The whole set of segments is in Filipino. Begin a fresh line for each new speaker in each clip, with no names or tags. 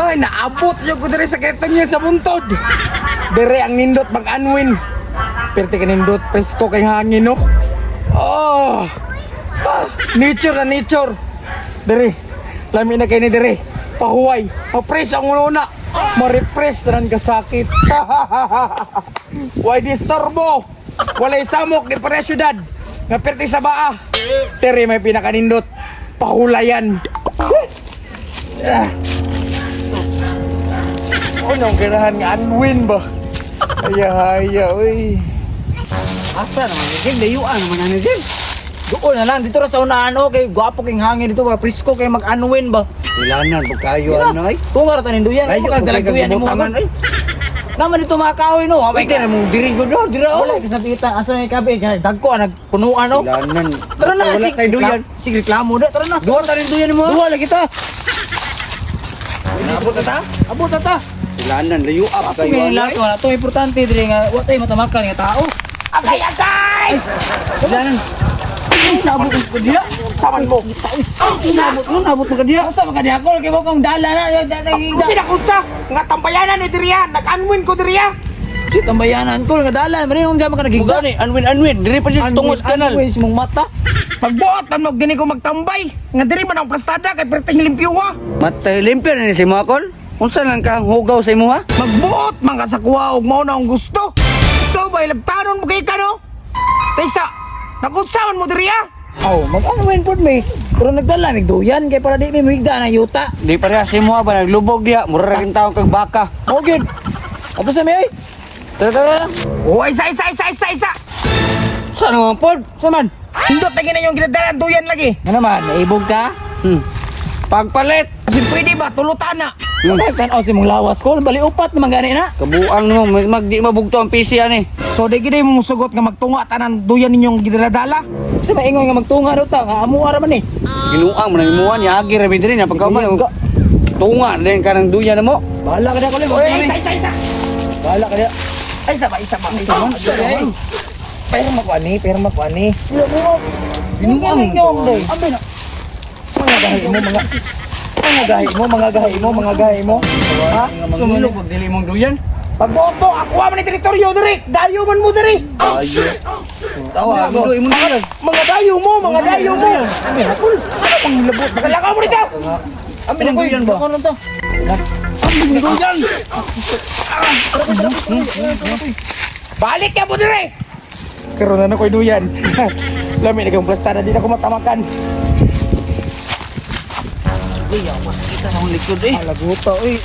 Ay, naabot yung ko diri sa keton niya sa buntod. Dere ang nindot mag-unwin. Perti ka nindot, presko kay hangin, no? Oh! Nature na nature. Dere, lami na kayo ni Dere. Pahuway, ma-press ang una. Ma-repress na ka sakit. Why disturbo? Walay samok di para syudad. Nga perti sa baa. Dere may pinakanindot. Pahulayan. Anong ganahan nga unwin ba? Haya, uy.
Asa naman ni Jeng, layuan naman ni Jeng.
Doon na lang, dito ra sa unahan, kay gwapo kay hangin dito, presko kay mag-unwin ba?
Ilanan po kayo ano ay.
Kung nga rata ninduyan,
Layo
ano ka dalagduyan ni mo?
tangan ay.
Naman dito mga kahoy no,
Ay, tira mo diri ko do, dira
Wala
oh.
kasi nakita asa may kabe, kaya dagko nagpunuan no.
Ilanan.
Tara na,
Wala tayo duyan.
Sige reklamo na, tara na.
Duwa tayo duyan mo.
Duwa lagi ta.
Abot na ta?
Abot na ta.
Ilanan layo up kayo
May
ano ay.
lato na to importante dire nga wa tay matamakal nga tao.
Agay!
Ilanan. Ay, sabot ko diya.
Saman mo!
Nabot mo ka diya.
Sa mga diakol kay mo kung dala na
Ako sinakunsa! Nga tambayanan ni Diriya! Nag-unwin ko Diriya!
si tambayanan ko nga dala, mari mo gyud ka nagigda.
Gani, anwin. Diri pa diya tungos kanal.
Anwin mong mata.
Pagbuot, panog din ko magtambay! Nga diri man ang plastada kay perting limpyuwa!
Matay limpyo na ni si Makol. Unsa lang ka hugaw sa imo ha?
Magbuot man ka sa kuha og mao na ang gusto! Ikaw ba ilabtanon mo kay ka no? Taysa! Nagutsawan mo Diriya!
Oh, mag-unwin pod mi. Pero nagdala migduyan kay para di mi migda na yuta.
Di pareha si mo ba naglubog diya. Mura ra king tawo kag baka.
Oh, good. Ato sa mi ay.
Tara.
Oh, isa!
Sa naman pod?
Saman.
Hindot lagi na yung ginadalan duyan lagi!
Nga naman, naibog ka?
Pagpalit.
Kasi pwede ba? Tulutan na!
Kapag tanaw si mong lawas ko, bali upat naman gani na.
Kabuang mo magdi mabugto ang PC ani.
So, di gina mo sugot nga magtunga tanan duyan ninyong ginadala?
Kasi maingon nga magtunga daw ta, nga amuha raman eh.
Ginuang mo nang imuan ya agi ra bidri na pagkauman. Tunga din ka nang duyan mo.
Bahala ka na ko lang.
Isa!
Bahala ka na.
Ay, isa pa. Pero makuani.
Binuang
yung day.
Ambe na. Mga gahi mo. Ha?
Sumulog pag dili mong duyan.
Pagboto, akuha man ni teritoryo diri. Dayo man mo diri.
Tawa mo do imo na.
Mga dayo mo. Ami hakul. Ano pang nilabot? Magalakaw mo dito.
Ambe na duyan ba? Ano to?
Ang duyan. Balik ka mo diri. Karon na ko'y duyan. Lami na kang plastada, di na ko matamakan.
Kita sa likod eh.
Alaguta, uy.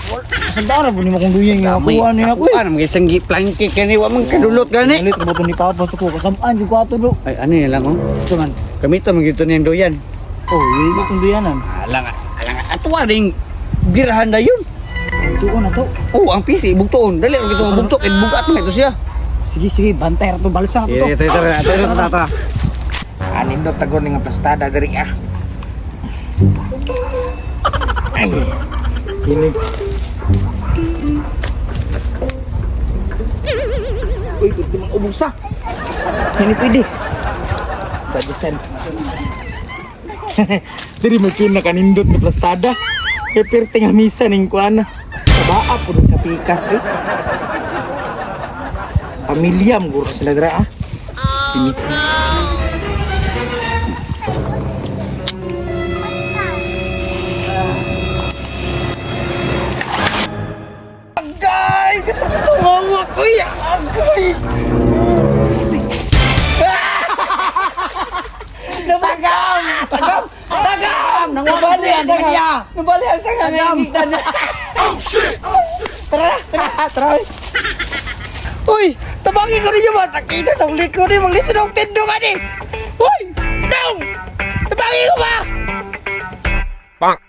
Sandara po ni mo kung duyan nga kuha niya ako eh.
Ano mga isang planki kani wa man kadulot gani.
Ulit, trabaho ni Papa sa ko. Kasabaan yung kwato do.
Ay ano yan lang oh.
Tuman.
Kami to magito ni duyan.
Oh, hindi kong duyanan.
Alang atwa ding birahan da yun.
Tuon na to.
Oh, ang PC bugtoon. Dali ang gito bugtok kay bugat man ito siya.
Sige, bantay ra to. Balsa na to.
Tara.
Anin do tagon nga plastada diri ah. Ay.
Ini.
Uy, pwede mang ubusa. Hindi pwede. Badisan. Diri mo na kanindot ni plastada. Kaya perti nga misa ning kuana. Sabaa po sa pikas eh. Pamilya mo guro sila dira ah. Agay! Gusto mo ko ya! Agay! Tagam!
Nangwabali ang sanga.
Nabali ang sanga ngayon. Tara! Uy! Tabangin ko rin yung masakita sa ulit ko rin. Manglisin ang tindungan eh! Uy! Dong! Tabangin ko ba? Bang!